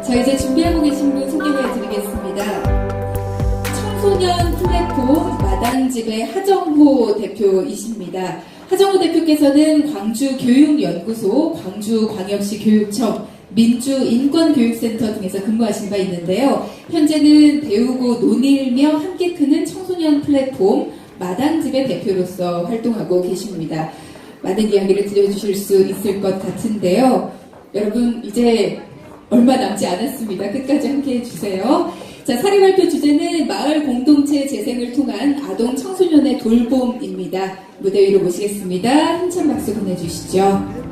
자, 이제 준비하고 계신 분 소개해 드리겠습니다. 청소년 플랫폼 마당집의 하정호 대표이십니다. 하정호 대표께서는 광주교육연구소, 광주광역시 교육청, 민주인권교육센터 등에서 근무하신 바 있는데요. 현재는 배우고 논일며 함께 크는 청소년 플랫폼 마당집의 대표로서 활동하고 계십니다. 많은 이야기를 들려주실 수 있을 것 같은데요. 여러분, 이제 얼마 남지 않았습니다. 끝까지 함께 해주세요. 자, 사례 발표 주제는 마을 공동체 재생을 통한 아동 청소년의 돌봄입니다. 무대 위로 모시겠습니다. 힘찬 박수 보내주시죠.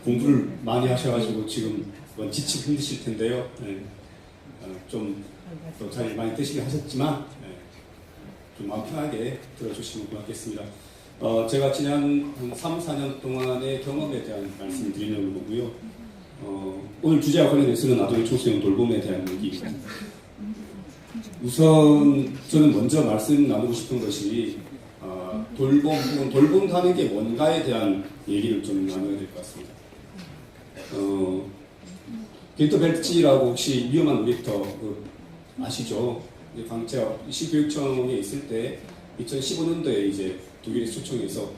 공부를 많이 하셔가지고 지금 지치고 힘드실 텐데요. 네. 좀 또 자리 많이 뜨시긴 하셨지만 좀 마음 편하게 들어주시면 고맙겠습니다. 제가 지난 한 3, 4년 동안의 경험에 대한 말씀을 드리려는 거고요. 오늘 주제와 관련해서는 아동의 청소년 돌봄에 대한 얘기입니다. 우선 저는 먼저 말씀 나누고 싶은 것이 돌봄 혹은 돌본다는 게 뭔가에 대한 얘기를 좀 나눠야 될 것 같습니다. 빈터 벨치라고 혹시 위험한 놀이터 아시죠? 제가 시교육청에 있을 때 2015년도에 이제 독일에서 초청해서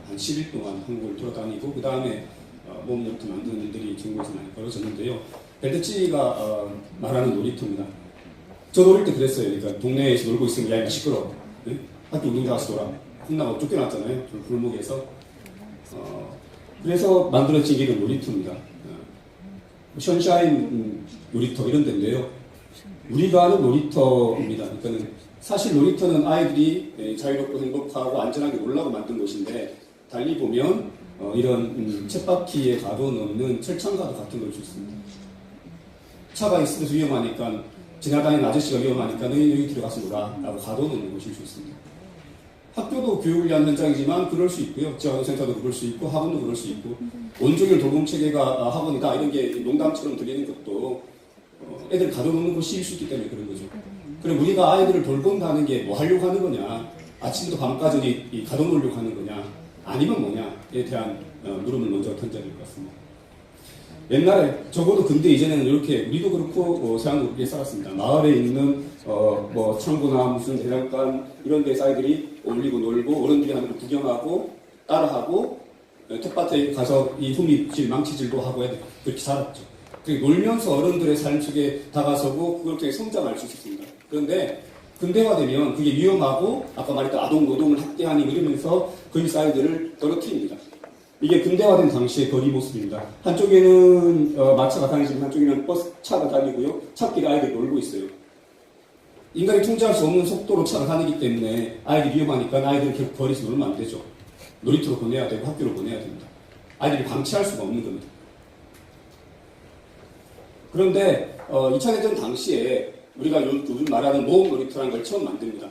한 10일 동안 한국을 돌아다니고 그 다음에 모험 놀이터 만드는 일들이 중국에서 많이 벌어졌는데요. 벨트치가 말하는 놀이터입니다. 저도 어릴 때 그랬어요. 그러니까 동네에서 놀고 있으면 야, 이거 시끄러워. 네? 학교 운동장 가서 놀아. 혼나고 쫓겨났잖아요. 골목에서. 그래서 만들어진 게 놀이터입니다. 션샤인 놀이터 이런 데인데요. 우리가 아는 놀이터입니다. 그러니까 사실 놀이터는 아이들이 자유롭고 행복하고 안전하게 놀라고 만든 곳인데 달리 보면 이런 쳇바퀴에 가둬놓는 철창과도 같은 걸 줬습니다. 차가 있으면서 위험하니까 지나다니는 아저씨가 위험하니까 너희 여기 들어가서 놀아 라고 가둬놓는 곳이 좋습니다. 학교도 교육을 위한 현장이지만 그럴 수 있고요. 지역센터도 그럴 수 있고 학원도 그럴 수 있고 온종일 돌봄체계가 학원이다 이런 게 농담처럼 들리는 것도 애들 가둬놓는 곳일 수 있기 때문에 그런 거죠. 그럼 우리가 아이들을 돌본다는 게 뭐 하려고 하는 거냐, 아침부터 밤까지 가둬놓으려고 하는 거냐, 아니면 뭐냐에 대한 물음을 먼저 던져야 될 것 같습니다. 옛날에 적어도 근데 이제는 이렇게 우리도 그렇고 세상도 그렇게 살았습니다. 마을에 있는 뭐 창고나 무슨 대장간 이런 데서 아이들이 올리고 놀고 어른들이 하는 걸 구경하고 따라하고 텃밭에 가서 이 후미질 망치질도 하고 애들 그렇게 살았죠. 놀면서 어른들의 삶 속에 다가서고 그걸 통해 성장할 수 있습니다. 그런데 근대화되면 그게 위험하고 아까 말했던 아동 노동을 학대하니 이러면서 거기 아이들을 떨어뜨립니다. 이게 근대화된 당시의 거리 모습입니다. 한쪽에는 마차가 다니지만 한쪽에는 버스차가 다니고요. 찻길에 아이들이 놀고 있어요. 인간이 통제할 수 없는 속도로 차가 다니기 때문에 아이들이 위험하니까 아이들을 계속 거리에서 놀면 안 되죠. 놀이터로 보내야 되고 학교로 보내야 됩니다. 아이들이 방치할 수가 없는 겁니다. 그런데 2차 대전 당시에 우리가 요즘 말하는 모험 놀이터라는 걸 처음 만듭니다.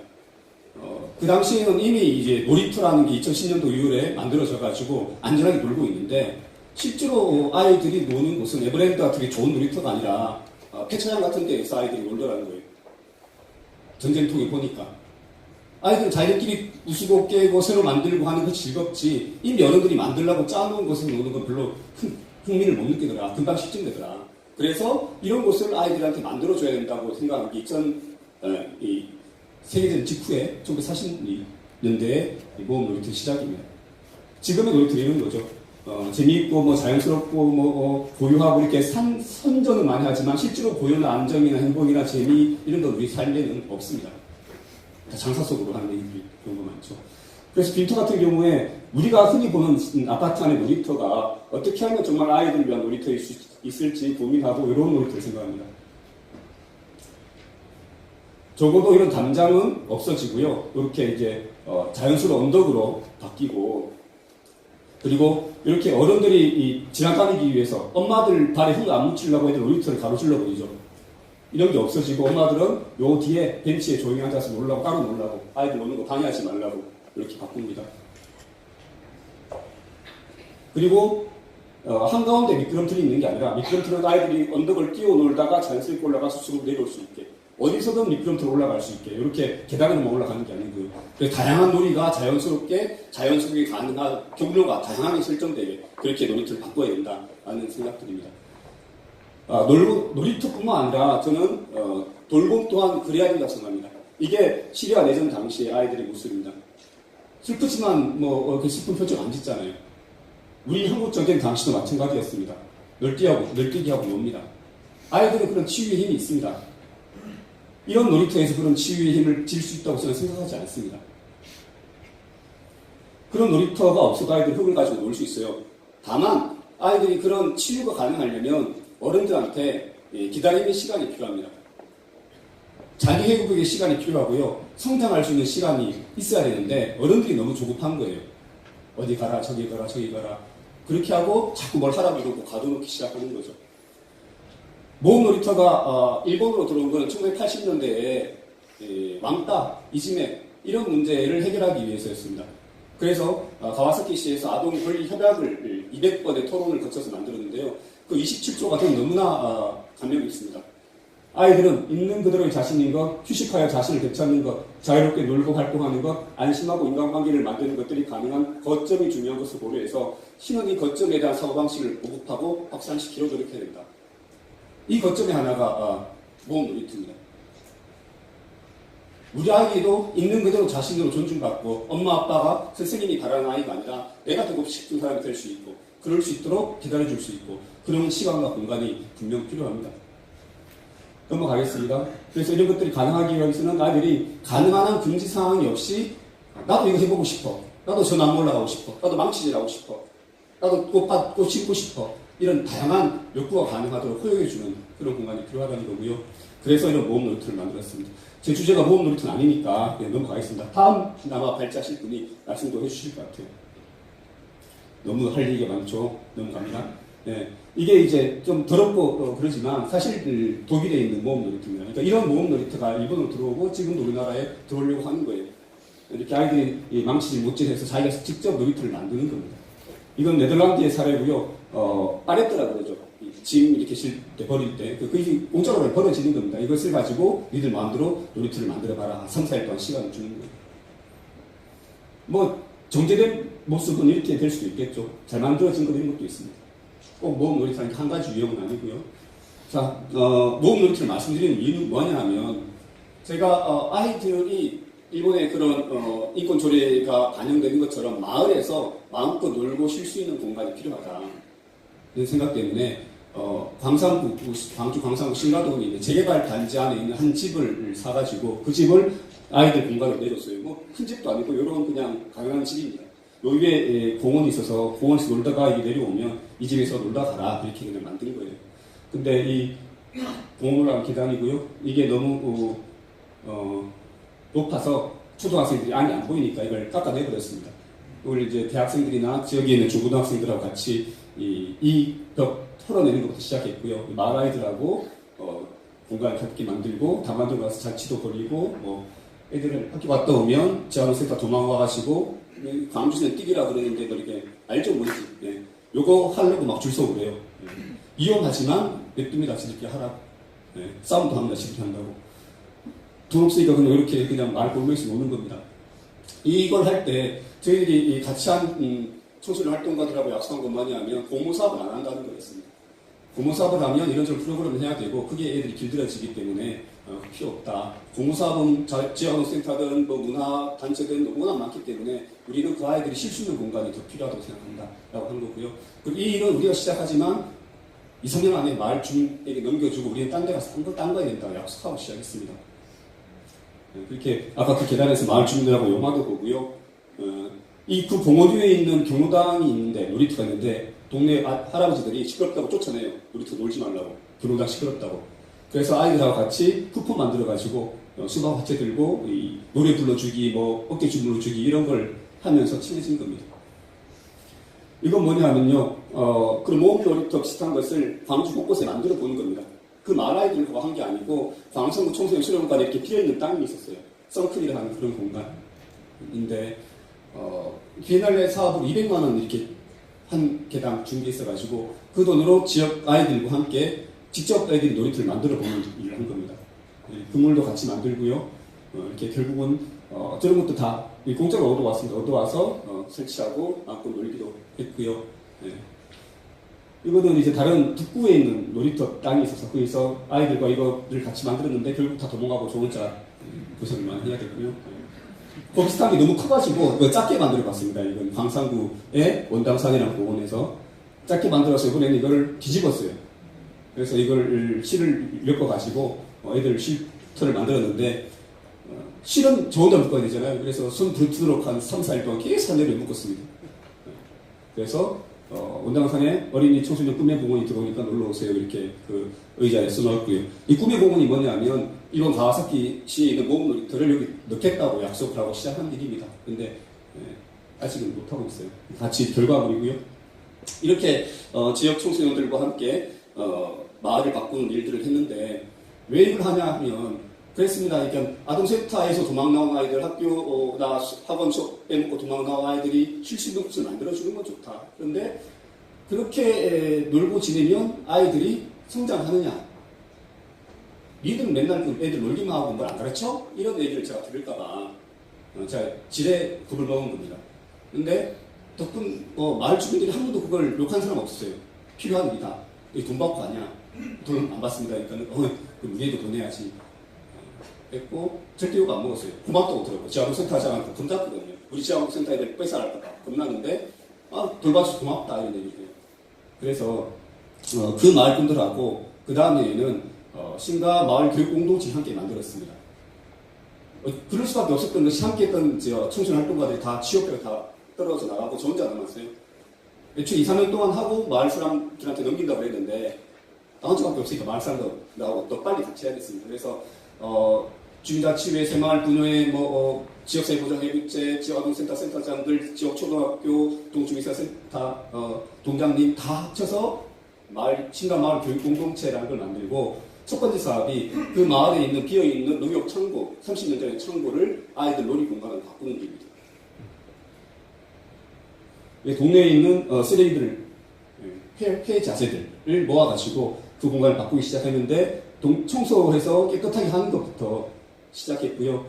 그 당시에는 이미 이제 놀이터라는 게 2010년도 이후에 만들어져가지고 안전하게 놀고 있는데 실제로 아이들이 노는 곳은 에버랜드 같은 게 좋은 놀이터가 아니라 폐차장 같은 데에서 아이들이 놀더라는 거예요. 전쟁통에 보니까. 아이들은 자기들끼리 부수고 깨고 새로 만들고 하는 게 즐겁지 이미 어른들이 만들려고 짜놓은 곳에서 노는 건 별로 흥미를 못 느끼더라. 금방 실증되더라. 그래서 이런 곳을 아이들한테 만들어줘야 된다고 생각한 게 세계대전 직후에 1940년대에 모험 놀이터 시작입니다. 지금의 놀이터는 이런 거죠. 재미있고 뭐 자연스럽고 뭐 고요하고 이렇게 선전은 많이 하지만 실제로 고요나 안정이나 행복이나 재미 이런 건 우리 삶에는 없습니다. 다 장사 속으로 하는 얘기들이 경우가 많죠. 그래서 빈터 같은 경우에 우리가 흔히 보는 아파트 안의 놀이터가 어떻게 하면 정말 아이들을 위한 놀이터일 수 있을지 고민하고 이런 놀이터를 생각합니다. 적어도 이런 담장은 없어지고요. 이렇게 이제 자연스러운 언덕으로 바뀌고 그리고 이렇게 어른들이 지나다니기 위해서 엄마들 발에 흙 안 묻히려고 애들 놀이터를 가로질러 버리죠. 이런 게 없어지고 엄마들은 요 뒤에 벤치에 조용히 앉아서 놀라고 따로 놀라고 아이들 노는 거 방해하지 말라고 이렇게 바꿉니다. 그리고 한가운데 미끄럼틀이 있는 게 아니라 미끄럼틀은 아이들이 언덕을 뛰어놀다가 자연스럽게 올라가서 쑥 내려올 수 있게 어디서든 미끄럼틀 올라갈 수 있게 이렇게 계단으로만 올라가는 게 아니고요. 그래서 다양한 놀이가 자연스럽게 가능한 경로가 다양하게 설정되게 그렇게 놀이터를 바꿔야 된다는 생각들입니다. 놀이터뿐만 아니라 저는 돌봄 또한 그래야 된다고 생각합니다. 이게 시리아 내전 당시의 아이들의 모습입니다. 슬프지만 그 슬픈 표정 안 짓잖아요. 우리 한국 전쟁 당시도 마찬가지였습니다. 널뛰기하고 놉니다. 아이들은 그런 치유의 힘이 있습니다. 이런 놀이터에서 그런 치유의 힘을 질 수 있다고 저는 생각하지 않습니다. 그런 놀이터가 없어도 아이들 흙을 가지고 놀 수 있어요. 다만 아이들이 그런 치유가 가능하려면 어른들한테 기다림의 시간이 필요합니다. 자기 회복의 시간이 필요하고요. 성장할 수 있는 시간이 있어야 되는데 어른들이 너무 조급한 거예요. 어디 가라 저기 가라 저기 가라 그렇게 하고 자꾸 뭘 하라고 그러고 가둬놓기 시작하는 거죠. 모험 놀이터가 일본으로 들어온 것은 1980년대에 왕따, 이지메 이런 문제를 해결하기 위해서였습니다. 그래서 가와사키시에서 아동 권리 협약을 200번의 토론을 거쳐서 만들었는데요. 그 27조가 전 너무나 감명이 있습니다. 아이들은 있는 그대로의 자신인 것, 휴식하여 자신을 되찾는 것, 자유롭게 놀고 활동하는 것, 안심하고 인간관계를 만드는 것들이 가능한 거점이 중요한 것을 고려해서 신은 이 거점에 대한 사고방식을 보급하고 확산시키려 노력해야 된다. 이 거점의 하나가 모험 놀이터입니다. 우리 아이도 있는 그대로 자신으로 존중받고 엄마 아빠가 선생님이 바라는 아이가 아니라 내가 되고 싶은 사람이 될 수 있고 그럴 수 있도록 기다려줄 수 있고 그런 시간과 공간이 분명 필요합니다. 넘어가겠습니다. 그래서 이런 것들이 가능하기 위해서는 아이들이 가능한 한 금지 사항이 없이 나도 이거 해보고 싶어. 나도 저 나무 올라가고 싶어. 나도 망치질하고 싶어. 나도 꽃 심고 싶어. 이런 다양한 욕구가 가능하도록 허용해주는 그런 공간이 필요하다는 거고요. 그래서 이런 모험 놀이터를 만들었습니다. 제 주제가 모험 놀이터는 아니니까 넘어가겠습니다. 다음 아마 발자하실 분이 말씀도 해주실 것 같아요. 너무 할 얘기가 많죠. 넘어갑니다. 네. 이게 이제 좀 더럽고 그러지만 사실 독일에 있는 모험 놀이터입니다. 그러니까 이런 모험 놀이터가 일본으로 들어오고 지금도 우리나라에 들어오려고 하는 거예요. 이렇게 아이들이 망치질 못질해서 자기가 직접 놀이터를 만드는 겁니다. 이건 네덜란드의 사례고요. 파레트라 그러죠. 짐 이렇게 실 때 버릴 때 그게 공짜로 버려지는 겁니다. 이것을 가지고 니들 마음대로 놀이터를 만들어봐라. 3, 4일 동안 시간을 주는 거예요. 뭐 정제된 모습은 이렇게 될 수도 있겠죠. 잘 만들어진 것 이런 것도 있습니다. 꼭 모험 놀이터는 한 가지 유형은 아니고요. 자, 모험 놀이터를 말씀드리는 이유는 뭐냐 하면 제가 아이들이 일본의 그런 인권 조례가 반영되는 것처럼 마을에서 마음껏 놀고 쉴 수 있는 공간이 필요하다. 이런 생각 때문에 광주 광산구 신라동에 있는 재개발 단지 안에 있는 한 집을 사가지고 그 집을 아이들 공간을 내줬어요. 뭐 큰 집도 아니고 이런 그냥 가난한 집입니다. 요 위에 공원이 있어서 공원에서 놀다가 이게 내려오면 이 집에서 놀다 가라 이렇게 그냥 만든 거예요. 근데 이 공원을 한 계단이고요. 이게 너무 높아서 초등학생들이 안이 안 보이니까 이걸 깎아내버렸습니다. 이걸 이제 대학생들이나 지역에 있는 중고등학생들하고 같이 이 벽 털어내는 것부터 시작했고요. 마을 아이들하고 공간을 갖게 만들고 다 만들고 가서 자취도 벌이고 애들을 학교 갔다 오면 재활용센터 도망와가지고 광주시는 뛰기라 그러는데 이렇게 알죠 뭔지. 네. 요거 하려고 막 줄 서고 그래요. 이용하지만 냅둡니다. 지들끼리 하라고. 네. 싸움도 합니다. 지들끼리 한다고. 돈 없으니까 그냥 이렇게 그냥 말 골목에서 노는 겁니다. 이걸 할 때 저희들이 같이 한 청소년 활동가들하고 약속한 건 뭐냐면 공모사업을 안 한다는 거였습니다. 공모사업을 하면 이런저런 프로그램을 해야 되고 그게 애들이 길들여지기 때문에 필요 없다. 공모사업은 지역센터든 문화단체든 워낙 많기 때문에 우리는 그 아이들이 쉴 수 있는 공간이 더 필요하다고 생각한다. 라고 한 거고요. 그리고 이 일은 우리가 시작하지만 2, 3년 안에 마을 주민에게 넘겨주고 우리는 딴 데 가서 딴 거 해야 된다고 약속하고 시작했습니다. 그렇게 아까 그 계단에서 마을 주민들하고 영화도 보고요. 그 공원 위에 있는 경로당이 있는데 놀이터가 있는데 동네 할아버지들이 시끄럽다고 쫓아내요. 놀이터 놀지 말라고. 경로당 시끄럽다고. 그래서 아이들하고 같이 쿠폰 만들어가지고 수박 화채 들고 노래 불러주기, 어깨 주물러주기 이런 걸 하면서 친해진 겁니다. 이건 뭐냐면요. 그 모험 놀이터 비슷한 것을 광주 곳곳에 만들어 보는 겁니다. 그 마을 아이들과 한 게 아니고 광성구 청소년 수련관에 이렇게 비어있는 땅이 있었어요. 선클이라는 그런 공간인데 비엔날레 사업으로 200만 원 이렇게 한 개당 준비했어가지고 그 돈으로 지역 아이들과 함께 직접 아이들이 놀이터를 만들어 보는 일을 한 겁니다. 그물도 같이 만들고요. 이렇게 결국은 저런 것도 다 공짜로 얻어왔습니다. 얻어와서 설치하고 안고 놀기도 했고요. 예. 이거는 이제 다른 북부에 있는 놀이터 땅이 있어서 거기서 아이들과 이거를 같이 만들었는데 결국 다 도망가고 저 혼자 고생을 많이 해야 됐고요. 그 비슷한 게 너무 커가지고 이거 작게 만들어봤습니다. 이건 광산구의 원당산이라는 공원에서 작게 만들어서 이번에는 이거를 뒤집었어요. 그래서 이걸 실을 엮어가지고 애들 쉴터를 만들었는데 실은 저 혼자 묶어야 되잖아요. 그래서 손 부르트도록 한 3, 4일 동안 계속 산대를 묶었습니다. 그래서 원당산에 어린이 청소년 꿈의 공원이 들어오니까 놀러 오세요. 이렇게 그 의자에 써놓았고요. 이 꿈의 공원이 뭐냐면 이번 가와사키 시에 있는 모험 놀이터를 여기 넣겠다고 약속을 하고 시작한 일입니다. 근데 아직은 못하고 있어요. 같이 결과물이고요. 이렇게 지역 청소년들과 함께 마을을 바꾸는 일들을 했는데 왜 이걸 하냐 하면 그랬습니다. 그러니까 아동센터에서 도망 나온 아이들, 학교나 학원 수업 빼먹고 도망 나온 아이들이 쉴 수 있는 곳을 만들어주는 건 좋다. 그런데 그렇게 놀고 지내면 아이들이 성장하느냐? 니들은 맨날 그 애들 놀기만 하고 뭘 안 가르쳐? 이런 얘기를 제가 들을까봐 제가 지레 겁을 먹은 겁니다. 근데 덕분 마을 주민들이 한 번도 그걸 욕한 사람 없었어요. 필요한 일이다. 돈 받고 하냐? 돈 안 받습니다. 그러니까 그럼 우리도 돈 내야지. 했고 절대 욕 안 먹었어요. 고맙다고 들었고 지하동센터장한테 겁났거든요. 우리 지하동센터 애들 뺏어갈까 봐 겁나는데 돌봐줘서 고맙다 이런 얘기예요. 그래서 그 마을 분들하고 그 다음에는 신가 마을 교육 공동체 함께 만들었습니다. 그럴 수밖에 없었던 것이 함께했던 청소년 활동가들이 다 취업해서 다 떨어져 나가고 저 혼자 남았어요. 애초에 2, 3년 동안 하고 마을 사람들한테 넘긴다고 그랬는데 나온 적밖에 없으니까 마을 사람도 나하고 더 빨리 같이 해야겠습니다. 그래서 주민자치회, 새마을 분회회, 지역사회보장회의체, 지역아동센터 센터장들, 지역초등학교, 동주민센터 동장님 다 합쳐서 신가마을 교육공동체라는 걸 만들고 첫 번째 사업이 그 마을에 있는 비어있는 농협 창고, 30년 전의 창고를 아이들 놀이공간으로 바꾸는 일입니다. 동네에 있는 쓰레기들을, 폐 자재들을 모아가지고 그 공간을 바꾸기 시작했는데 청소해서 깨끗하게 하는 것부터 시작했고요.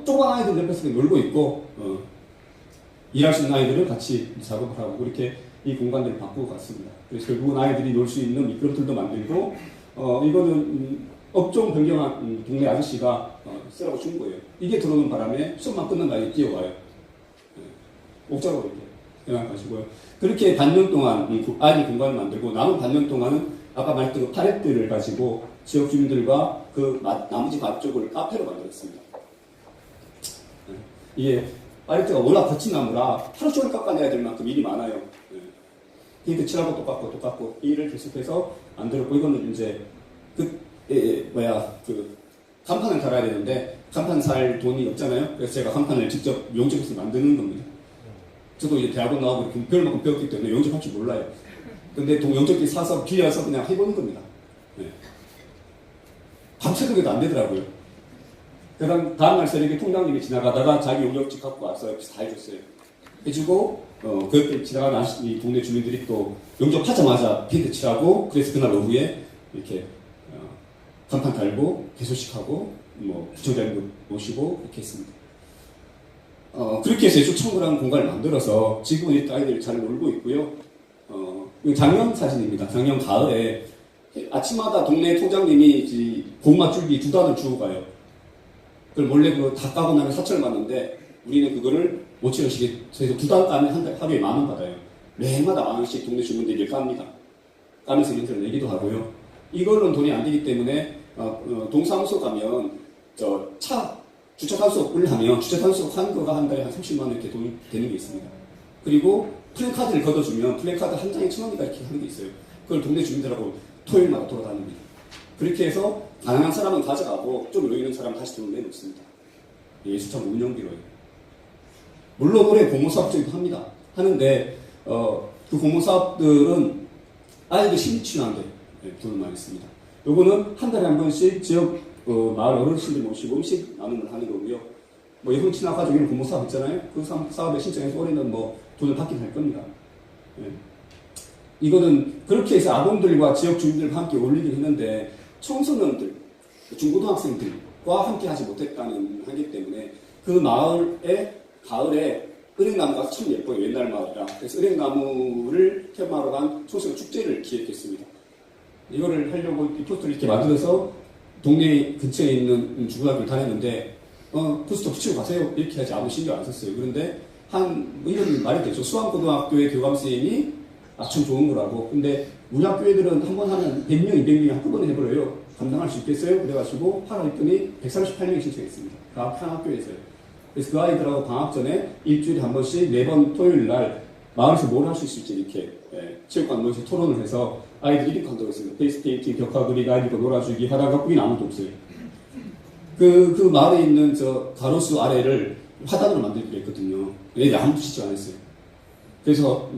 조그만 아이들 옆에서 놀고 있고 일할 수 있는 아이들은 같이 작업을 하고 그렇게 이 공간들을 바꾸고 갔습니다. 그래서 결국은 아이들이 놀 수 있는 미끄럼틀도 만들고 이거는 업종 변경한 동네 아저씨가 쓰라고 준 거예요. 이게 들어오는 바람에 수업만 끝난 날에 뛰어와요. 옥자로 이렇게 해놔가지고요. 그렇게 반년 동안 아이들 공간을 만들고 남은 반년 동안은 아까 말했던 그 팔레트를 가지고 지역 주민들과 그 나머지 앞쪽을 카페로 만들었습니다. 이게 팔레트가 워낙 거친 나무라 하루 종일 깎아내야 될 만큼 일이 많아요. 그러니까 칠하고 똑같고 일을 계속해서 만들었고 이거는 이제 간판을 달아야 되는데 간판 살 돈이 없잖아요. 그래서 제가 간판을 직접 용접해서 만드는 겁니다. 저도 이제 대학원 나오고 별만큼 배웠기 때문에 용접할 줄 몰라요. 근데 용접기 사서 빌려서 그냥 해보는 겁니다. 밤새도록 안 되더라고요. 그다음 다음날 새벽에 통장님이 지나가다가 자기 용접지 갖고 와서 다 해줬어요. 해주고 그 옆에 지나가는 이 동네 주민들이 또 용접하자마자 핀트 칠하고 그래서 그날 오후에 이렇게 간판 달고 개소식하고 구청장님도 모시고 이렇게 했습니다. 그렇게 해서 예술창고라는 공간을 만들어서 지금은 이 아이들이 잘 놀고 있고요. 이거 작년 사진입니다. 작년 가을에 아침마다 동네 통장님이 고구마 줄기 2단을 주고 가요. 그걸 몰래 다 까고 나면 4,000원 받는데 우리는 그거를 5,000원씩 해서 2단 까면 하루에 10,000원 받아요. 매일마다 10,000원씩 동네 주민들이 깝니다. 까면서 인터넷 내기도 하고요. 이걸로는 돈이 안 되기 때문에 동사무소 가면 주차 단속을 하면 주차 단속 한 거가 한 달에 한 30만 원 이렇게 돈이 되는 게 있습니다. 그리고 플래카드를 걷어주면 플래카드 한 장에 1,000원인가 이렇게 하는 게 있어요. 그걸 동네 주민들하고 토요일마다 돌아다닙니다. 그렇게 해서 가난한 사람은 가져가고 좀 여유 있는 사람은 다시 돈을 내놓습니다. 예술창고 운영비로요. 물론 올해 공모사업적이기도 합니다. 하는데 그 공모사업들은 아이들 심리치료하는데 돈을 많이 씁니다. 요거는 한 달에 한 번씩 지역 마을 어르신들 모시고 음식 나눔을 하는 거고요. 예쁜 친화 가족이랑 공모사업 있잖아요. 그 사업에 신청해서 올해는 돈을 받긴 할 겁니다. 이거는 그렇게 해서 아동들과 지역 주민들과 함께 올리긴 했는데 청소년들, 중고등학생들과 함께 하지 못했다는 한계 때문에 그 마을에 가을에 은행나무가 참 예뻐요. 옛날 마을이라. 그래서 은행나무를 테마로 한 청소년 축제를 기획했습니다. 이거를 하려고 이 포스터를 이렇게 만들어서 동네 근처에 있는 중고등학교를 다녔는데 포스터 붙이고 가세요. 이렇게 하지 아무 신경 안 썼어요. 그런데 뭐 이런 말이 되죠. 수암고등학교의 교감선생님이 참 좋은 거라고. 근데 우리 학교 애들은 한 번 하면 100명, 200명이 한꺼번에 해버려요. 감당할 수 있겠어요? 그래가지고 하라 했더니 138명이 신청했습니다. 한 학교에서요. 그래서 그 아이들하고 방학 전에 일주일에 한 번씩 매번 토요일 날 마을에서 뭘 할 수 있을지 이렇게 체육관 모여서 토론을 해서 아이들이 이렇게 한다고 했습니다. 페이스 페인팅, 벽화 그리기, 아이들과 놀아주기, 화단 가꾸기는 아무도 없어요. 그 마을에 있는 저 가로수 아래를 화단으로 만들기로 했거든요. 얘들이 아무도 시청 안 했어요. 그래서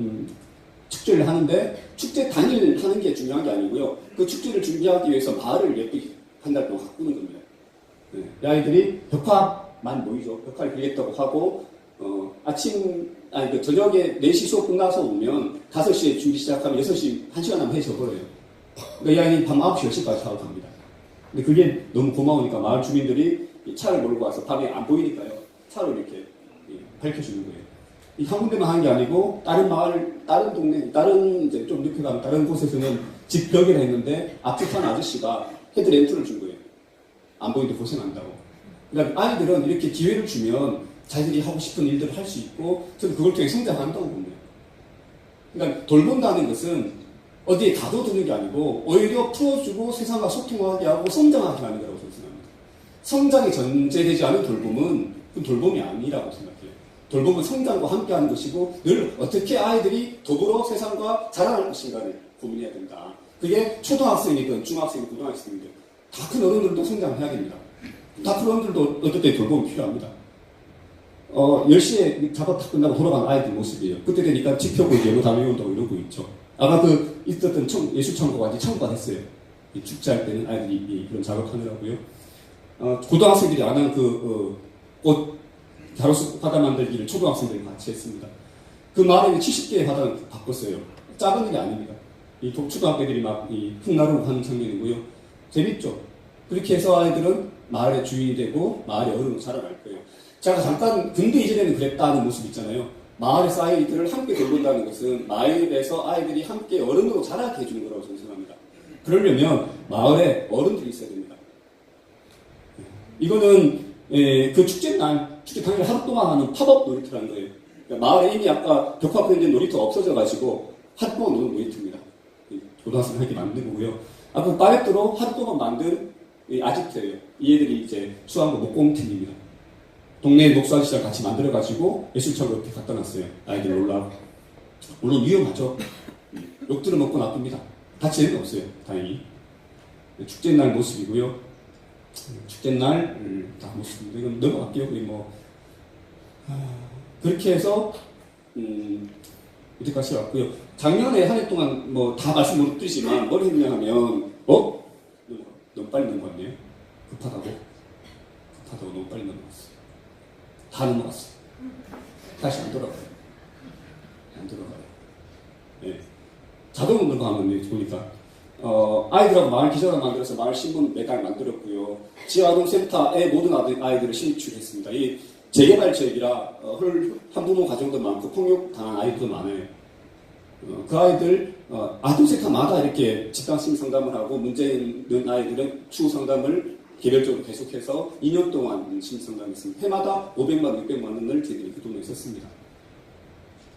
축제를 하는데 축제 당일 하는 게 중요한 게 아니고요. 그 축제를 준비하기 위해서 마을을 예쁘게 한 달 동안 가꾸는 겁니다. 이 아이들이 벽화만 모이죠. 벽화를 그리겠다고 하고 저녁에 4시 수업 끝나서 오면 5시에 준비 시작하면 6시 1시간 하면 해져버려요. 그러니까 이 아이는 밤 9시, 10시까지 하고 갑니다. 근데 그게 너무 고마우니까 마을 주민들이 차를 몰고 와서 밤에 안 보이니까요. 차로 이렇게 밝혀주는 거예요. 이 한 군데만 하는 게 아니고 다른 마을, 다른 동네, 다른 이제 좀 늦게 가면 다른 곳에서는 집 벽에를 했는데 앞집 사는 아저씨가 헤드램프를 준 거예요. 안 보이는데 고생한다고. 그러니까 아이들은 이렇게 기회를 주면 자기들이 하고 싶은 일들을 할 수 있고 저는 그걸 통해 성장한다고 봅니다. 그러니까 돌본다는 것은 어디에 가둬두는 게 아니고 오히려 풀어주고 세상과 소통하게 하고 성장하게 하는 거라고 생각합니다. 성장이 전제되지 않은 돌봄은 그건 돌봄이 아니라고 생각해요. 돌봄은 성장과 함께하는 것이고 늘 어떻게 아이들이 더불어 세상과 자라날 것인가를 고민해야 된다. 그게 초등학생이든 중학생이든 고등학생이든 다 큰 어른들도 성장을 해야 됩니다. 다 큰 어른들도 어떨 때 돌봄이 필요합니다. 10시에 작업 다 끝나고 돌아가는 아이들 모습이에요. 그때 되니까 지켜보고 예고 다녀온다고 이러고 있죠. 아까 있었던 예술창고가 이제 창고가 됐어요. 축제할 때는 아이들이 그런 작업하느라고요. 고등학생들이 안 한 꽃 가로수 화단 만들기를 초등학생들이 같이 했습니다. 그 마을에 70개의 화단을 바꿨어요. 작은 일이 아닙니다. 이 초등학생들이 막 훅나르고 하는 장면이고요. 재밌죠? 그렇게 해서 아이들은 마을의 주인이 되고 마을의 어른으로 자라날 거예요. 제가 잠깐 근대 이전에는 그랬다는 모습 있잖아요. 마을에서 아이들을 함께 돌본다는 것은 마을에서 아이들이 함께 어른으로 자라게 해주는 거라고 저는 생각합니다. 그러려면 마을에 어른들이 있어야 됩니다. 이거는 그 축제 당일 하루 동안 하는 팝업 놀이터라는 거예요. 그러니까 마을에 이미 아까 벽화 표현된 놀이터가 없어져가지고 하루 동안 노는 놀이터입니다. 고등학생 하게 만든 거고요. 아까 파레트로 하루 동안 만든 아지트예요. 이 애들이 이제 수학고 목공팀입니다. 동네 목수 아저씨랑 같이 만들어가지고 예술창고 이렇게 갖다 놨어요. 아이들 놀라고. 물론 위험하죠. 욕들을 먹고 나쁩니다. 다치는 건 없어요. 다행히. 축제날 모습이고요. 축제날 다 모습입니다. 이건 넘어갈게요. 그렇게 해서 여기까지 왔고요. 작년에 한 해 동안 다 말씀 못 드리지만 뭘 했냐 하면 너무 빨리 넘어갔네요. 급하다고 너무 빨리 넘어갔어요. 다 넘어갔어요. 다시 안 돌아가요. 네. 자동으로 넘어가면 보니까 아이들하고 마을 기자를 만들어서 마을 신문 매달 만들었고요. 지아아동센터에 모든 아이들을 신축했습니다. 이 재개발 지역이라 한부모 가정도 많고 폭력당한 아이들도 많아요. 그 아이들 아동센터마다 이렇게 집단 심리 상담을 하고 문제 있는 아이들은 추후 상담을 개별적으로 계속해서 2년 동안 심리 상담했습니다. 해마다 500만, 600만 원을 저희들이 그 돈을 썼습니다.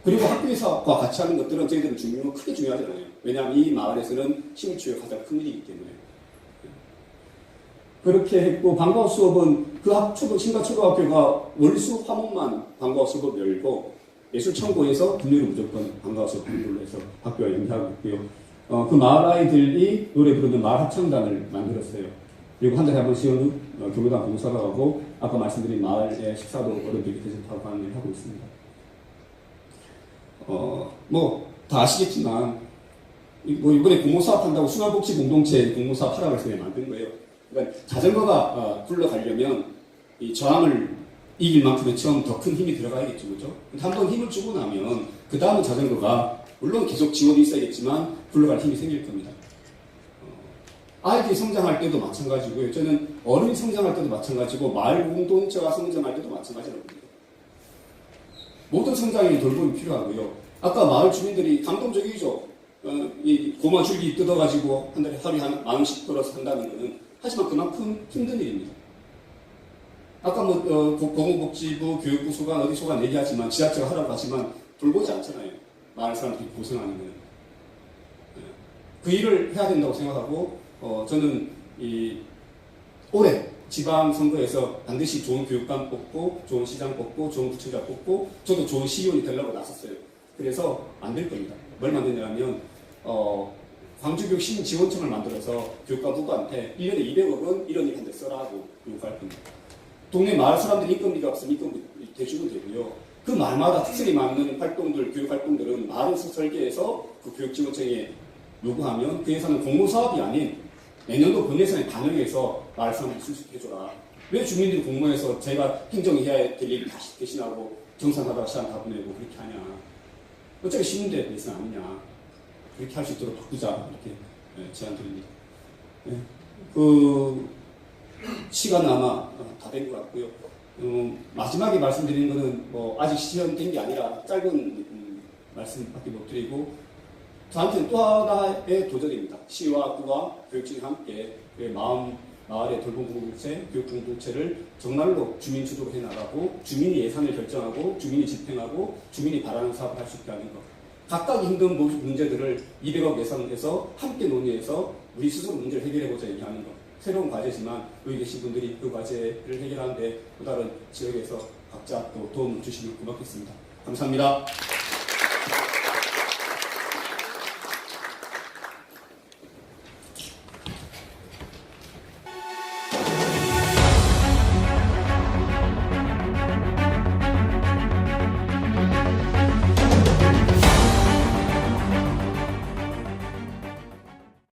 그리고 학교에서와 같이 하는 것들은 저희들은 크게 중요하지 않아요. 왜냐하면 이 마을에서는 심리치유가 가장 큰 일이기 때문에. 그렇게 했고, 방과후 수업은 신가초등학교가 월수 화목만 방과후 수업을 열고, 예술창고에서 금요일은 무조건 방과후 수업 한걸로 해서 학교와 연계하고 있고요. 그 마을 아이들이 노래 부르는 마을 합창단을 만들었어요. 그리고 한 달에 한 번씩은 교무단 봉사를 하고, 아까 말씀드린 마을의 식사도 어른들이 대접하고 하는 일을 하고 있습니다. 다 아시겠지만, 이번에 공모사업 한다고 순환복지 공동체 공모사업 하라고 해서 만든 거예요. 그러니까 자전거가 굴러가려면 이 저항을 이길 만큼의 처음 더 큰 힘이 들어가야겠죠, 그죠? 한번 힘을 주고 나면 그 다음은 자전거가 물론 계속 지원이 있어야겠지만 굴러갈 힘이 생길 겁니다. 아이들이 성장할 때도 마찬가지고요. 저는 어른이 성장할 때도 마찬가지고 마을 공동체가 성장할 때도 마찬가지라고 봅니다. 모든 성장에 돌봄이 필요하고요. 아까 마을 주민들이 감동적이죠. 이 고마 줄기 뜯어가지고 한 달에 하루에 한 40씩 걸어서 한다는 것은 하지만 그만큼 힘든 일입니다. 아까 보건복지부, 교육부 소관, 어디 소관 얘기하지만 지자체가 하라고 하지만 돌보지 않잖아요. 마을 사람들이 고생하는 거는. 그 일을 해야 된다고 생각하고 저는 올해 지방선거에서 반드시 좋은 교육감 뽑고 좋은 시장 뽑고 좋은 구청장 뽑고 저도 좋은 시의원이 되려고 나섰어요. 그래서 안 될 겁니다. 뭘 만드냐면 광주교육 신지원청을 만들어서 교육감 후보한테 1년에 200억 원 이런 일 한 대 써라고 요구할 겁니다. 동네 마을 사람들이 인건비가 없으면 인건비 대주면 되고요. 그 마을마다 특색이 맞는 활동들, 교육 활동들은 마을에서 설계해서 그 교육지원청에 요구하면 그 예산은 공모사업이 아닌 내년도 본 예산에 반영해서 마을 사람들이 쓸 수 있게 해줘라. 왜 주민들이 공모해서 제가 행정이 해야 될 일을 다시 대신하고 정산하다가 시간 다 보내고 그렇게 하냐. 어차피 쉬는데 예산 아니냐. 그렇게 할 수 있도록 바꾸자. 이렇게 제안드립니다. 네. 시간은 아마 다 된 것 같고요. 마지막에 말씀드리는 거는 아직 시연된 게 아니라 짧은 말씀밖에 못 드리고 저한테는 또 하나의 도전입니다. 시와 구와 교육청이 함께 마을의 돌봄 공동체, 교육 공동체를 정말로 주민 주도로 해나가고 주민이 예산을 결정하고 주민이 집행하고 주민이 바라는 사업을 할 수 있게 하는 것. 각각의 힘든 문제들을 200억 예산에서 함께 논의해서 우리 스스로 문제를 해결해보자 얘기하는 것. 새로운 과제지만 여기 계신 분들이 그 과제를 해결하는데 또 다른 지역에서 각자 또 도움을 주시면 고맙겠습니다. 감사합니다.